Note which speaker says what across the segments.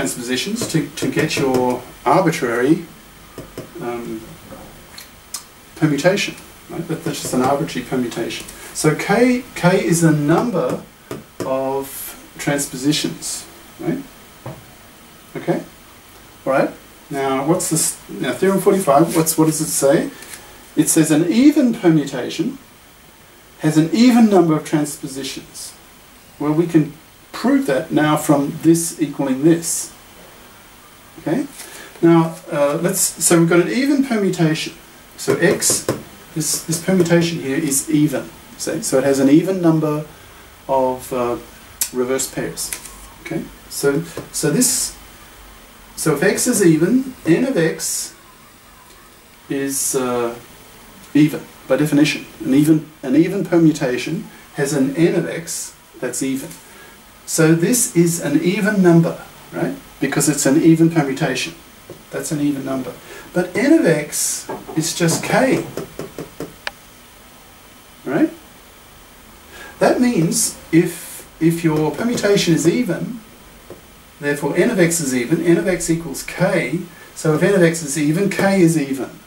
Speaker 1: transpositions to get your arbitrary permutation. Right? That's just an arbitrary permutation. So k is a number of transpositions. Right? Okay. All right. Now, what's this? Now, theorem 45. What does it say? It says an even permutation has an even number of transpositions. Well, we can prove that now from this equaling this. Okay. Now, so we've got an even permutation. So x, this permutation here is even. So it has an even number of reverse pairs. Okay. So if x is even, n of x is even by definition. An even permutation has an n of x that's even. So this is an even number, right? Because it's an even permutation. That's an even number. But n of x is just k, right? That means if your permutation is even, therefore n of x is even, n of x equals k, so if n of x is even, k is even.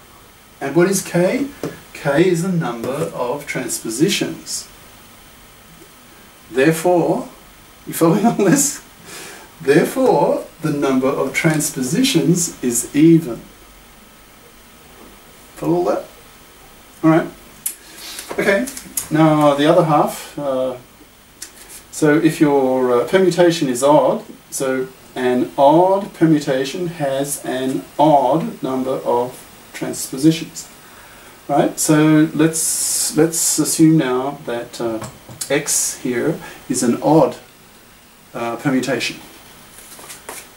Speaker 1: And what is k? K is the number of transpositions. Therefore, you following all this? Therefore, the number of transpositions is even. Follow all that? Alright. Okay, now the other half. So if your permutation is odd, so an odd permutation has an odd number of transpositions. Right? So let's assume now that x here is an odd permutation,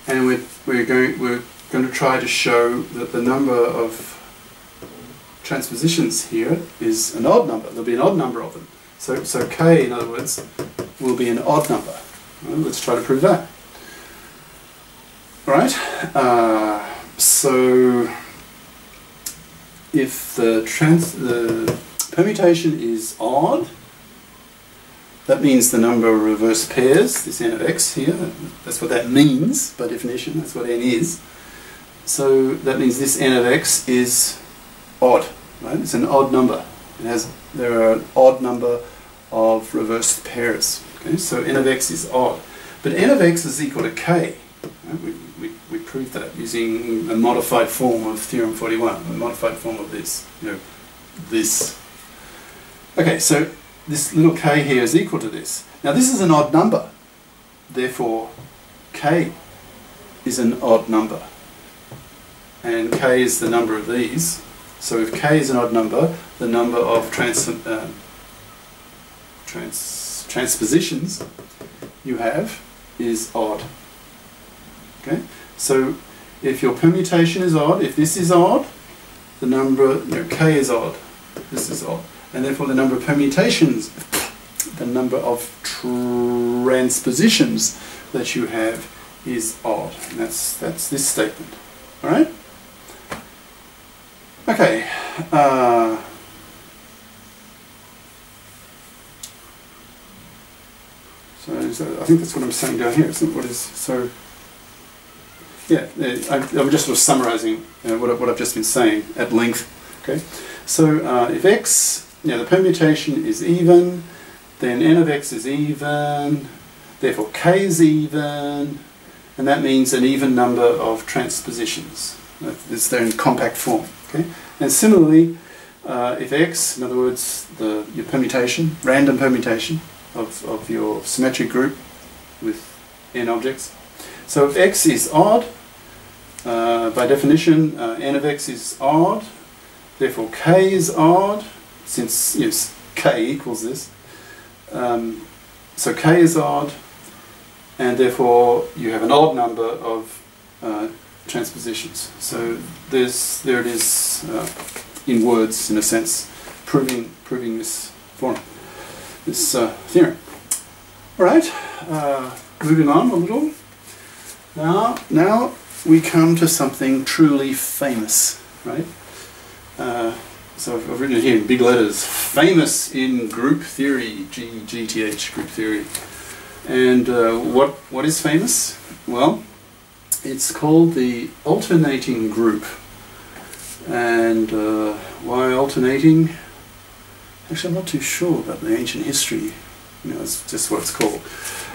Speaker 1: and we're going to try to show that the number of transpositions here is an odd number. There'll be an odd number of them. So k, in other words, will be an odd number. Well, let's try to prove that. All right. So if the permutation is odd, that means the number of reverse pairs, this n of x here, that's what that means by definition, that's what n is. So that means this n of x is odd, right? It's an odd number. There are an odd number of reversed pairs. Okay, so n of x is odd. But n of x is equal to k. Right? We proved that using a modified form of theorem 41, a modified form of this, this. Okay, so this little k here is equal to this. Now this is an odd number, therefore k is an odd number. And k is the number of these. So if k is an odd number, the number of transpositions you have is odd. Okay? So if your permutation is odd, if this is odd, the number, k is odd, this is odd. And therefore the number of permutations, the number of transpositions that you have is odd. And that's this statement. Alright? Okay. So I think that's what I'm saying down here, isn't it? What is, so, yeah, I'm just sort of summarizing what I've just been saying at length. Okay? So if x, the permutation is even, then n of x is even, therefore k is even, and that means an even number of transpositions. They're in compact form. Okay? And similarly, if x, in other words, your permutation, random permutation of your symmetric group with n objects. So if x is odd, by definition, n of x is odd, therefore k is odd, since k equals this. So k is odd, and therefore you have an odd number of transpositions. So there it is in words, in a sense, proving this form, this theorem. All right, moving on a little. Now we come to something truly famous, right? So I've written it here in big letters. Famous in group theory, GTH, group theory. And what is famous? Well, it's called the alternating group. And why alternating? Actually, I'm not too sure about the ancient history. You know, it's just what it's called.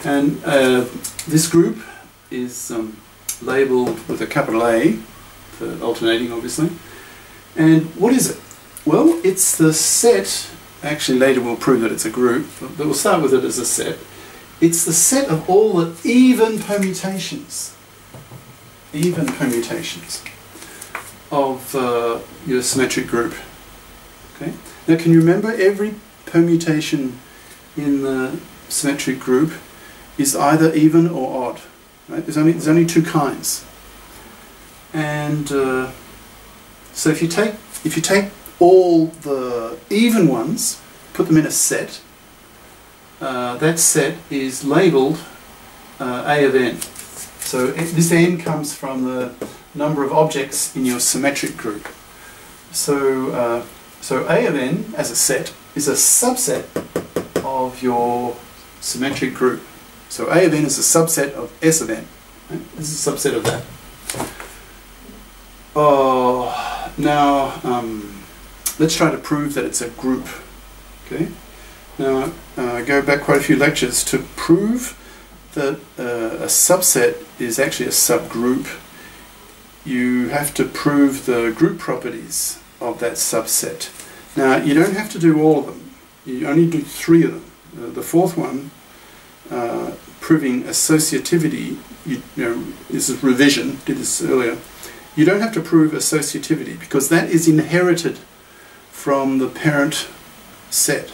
Speaker 1: And this group is labelled with a capital A for alternating, obviously. And what is it? Well, it's the set. Actually, later we'll prove that it's a group, but we'll start with it as a set. It's the set of all the even permutations. Even permutations of your symmetric group. Okay. Now, can you remember every permutation in the symmetric group is either even or odd? Right? There's only two kinds. And so if you take all the even ones, put them in a set, that set is labelled A of n. So this n comes from the number of objects in your symmetric group. So so A of n as a set is a subset of your symmetric group. So A of n is a subset of S of n. Right? This is a subset of that. Now let's try to prove that it's a group. Okay. Now go back quite a few lectures to prove that a subset is actually a subgroup. You have to prove the group properties of that subset. Now, you don't have to do all of them. You only do 3 of them. The fourth one, proving associativity, you know, this is revision, did this earlier. You don't have to prove associativity because that is inherited from the parent set,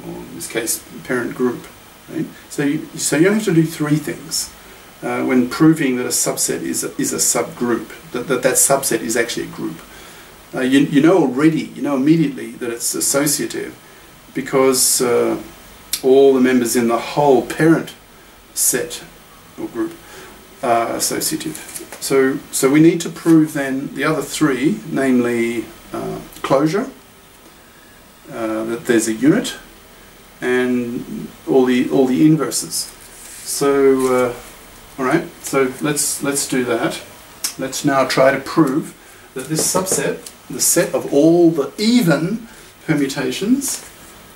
Speaker 1: or in this case, parent group. Right? So you only have to do 3 things when proving that a subset is a subgroup, that subset is actually a group. You know immediately that it's associative because all the members in the whole parent set or group are associative. So we need to prove then the other 3, namely closure, that there's a unit, and all the inverses. So all right, so let's do that. Let's now try to prove that this subset, the set of all the even permutations,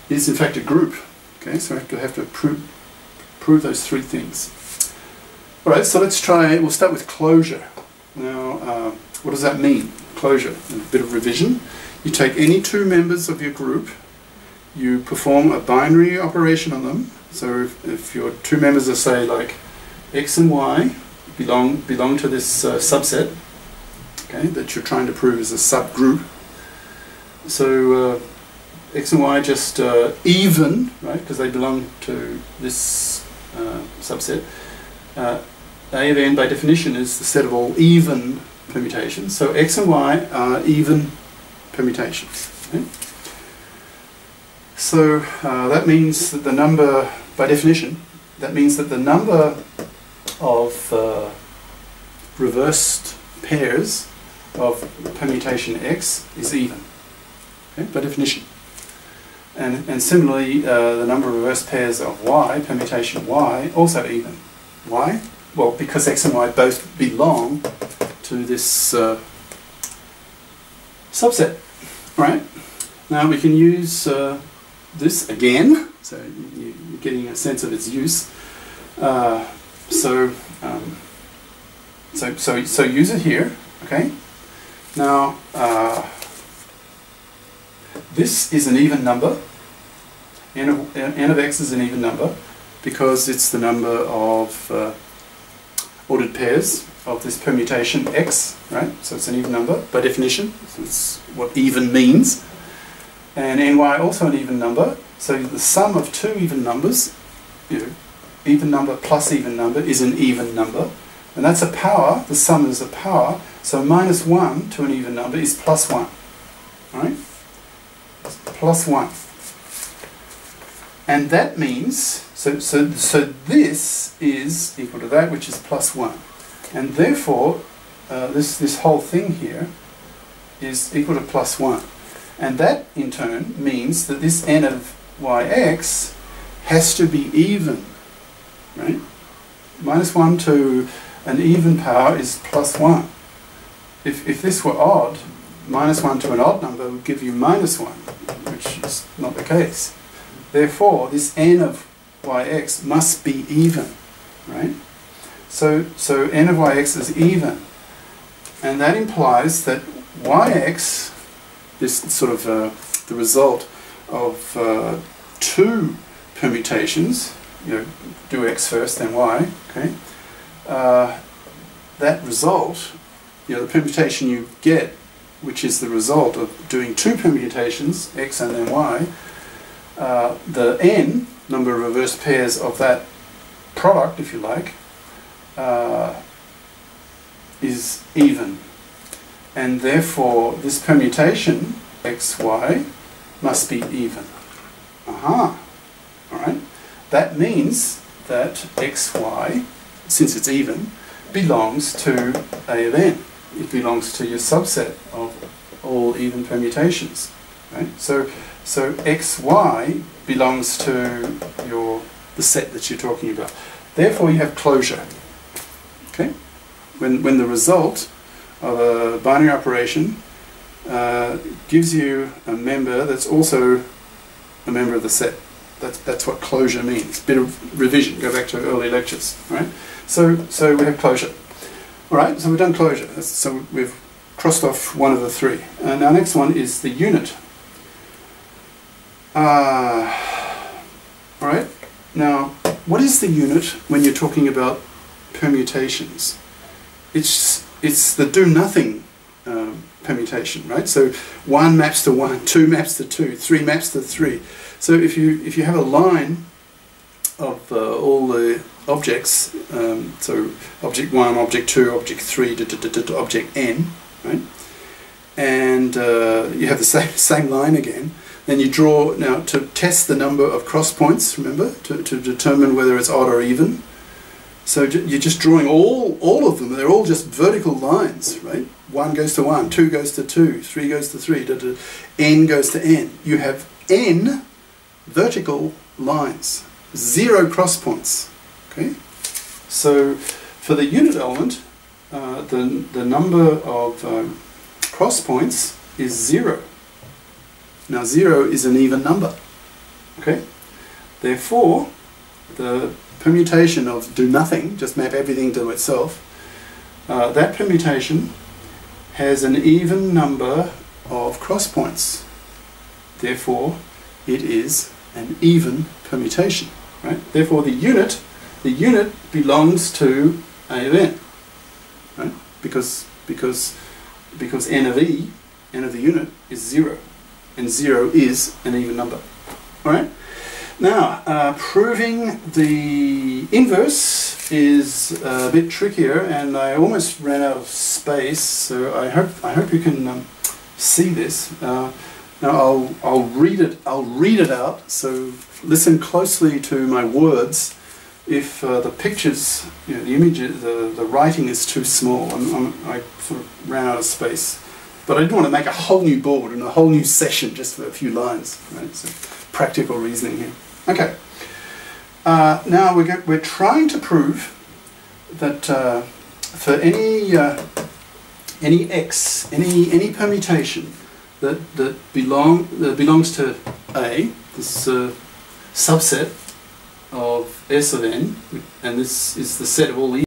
Speaker 1: is in fact a group. Okay, so I have to prove those 3 things. All right, so let's try. We'll start with closure. Now, what does that mean? Closure. A bit of revision. You take any 2 members of your group. You perform a binary operation on them. So if your 2 members are, say, like x and y, belong to this subset, okay, that you're trying to prove is a subgroup. So x and y just even, right, because they belong to this subset. A of n, by definition, is the set of all even permutations. So x and y are even permutations. Okay? So that means that the number, by definition, that means that the number of reversed pairs of permutation x is even, okay, by definition. And similarly, the number of reverse pairs of y, permutation y, also even. Why? Well, because x and y both belong to this subset. Right? Now we can use this again, so you're getting a sense of its use. So use it here. Okay. Now this is an even number. N of x is an even number because it's the number of ordered pairs of this permutation x, right? So it's an even number by definition. That's what even means. And ny also an even number. So the sum of 2 even numbers, you know, even number plus even number is an even number. And that's a power. The sum is a power. So minus 1 to an even number is plus 1. All right? Plus 1. And that means, so this is equal to that, which is plus 1. And therefore, this whole thing here is equal to plus 1. And that, in turn, means that this n of yx has to be even, right? Minus 1 to an even power is +1. If this were odd, -1 to an odd number would give you -1, which is not the case. Therefore, this n of yx must be even, right? So n of yx is even, and that implies that yx, this sort of the result of two permutations, do x first then y, okay? That result, the permutation you get, which is the result of doing two permutations, x and then y, the n, number of reverse pairs of that product, if you like, is even. And therefore, this permutation, x, y, must be even. Aha! Alright? That means that x, y, since it's even, belongs to A of n. It belongs to your subset of all even permutations. Right? So x, y belongs to the set that you're talking about. Therefore, you have closure. Okay? When the result of a binary operation gives you a member that's also a member of the set. That's what closure means. Bit of revision. Go back to early lectures. Right? So we have closure. All right. So we've done closure. So we've crossed off one of the three. And our next one is the unit. All right. Now, what is the unit when you're talking about permutations? It's the do nothing permutation, right? So 1 maps to 1, 2 maps to 2, 3 maps to 3. So if you have a line of all the objects, so object 1, object 2, object 3, object n, right? And you have the same line again. Then you draw, now to test the number of cross points, remember, to determine whether it's odd or even. So you're just drawing all of them. They're all just vertical lines, right? 1 goes to 1, 2 goes to 2, 3 goes to 3, n goes to n. You have n vertical lines, 0 cross points. Okay. So for the unit element, the number of cross points is 0. Now 0 is an even number. Okay. Therefore, the permutation of do nothing, just map everything to itself, that permutation has an even number of cross points. Therefore, it is an even permutation. Right? Therefore, the unit belongs to A of n. Right? Because n of e, n of the unit, is 0, and 0 is an even number. All right. Now, proving the inverse is a bit trickier, and I almost ran out of space. So I hope you can see this. Now I'll read it out. So listen closely to my words. If the pictures, the images, the writing is too small, I sort of ran out of space. But I didn't want to make a whole new board and a whole new session just for a few lines. Right? So practical reasoning here. Okay. Now we're trying to prove that for any x, any permutation that belongs to A, this subset of S of n, and this is the set of all the